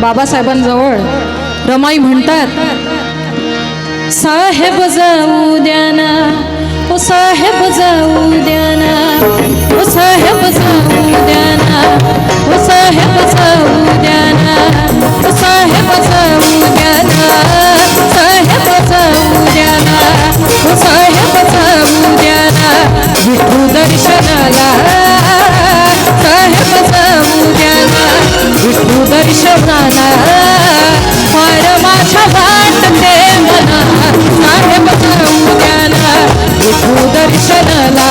बाबासाहेबांजवळ रमाई म्हणतात, साहेब जाऊ द्याना, ओ साहेब जाऊ द्याना, ओ साहेब जाऊ द्याना, ओ साहेब जाऊ द्याना, ओ साहेब जाऊ द्याना, साहेब जाऊ द्याना, ओ साहेब जाऊ द्याना, विठू दर्शनाला साहेब जाऊ द्याना, विठू दर्शनाला फार माझ्या वाटते मना, साहेब जाऊ द्याना, विठू दर्शनाला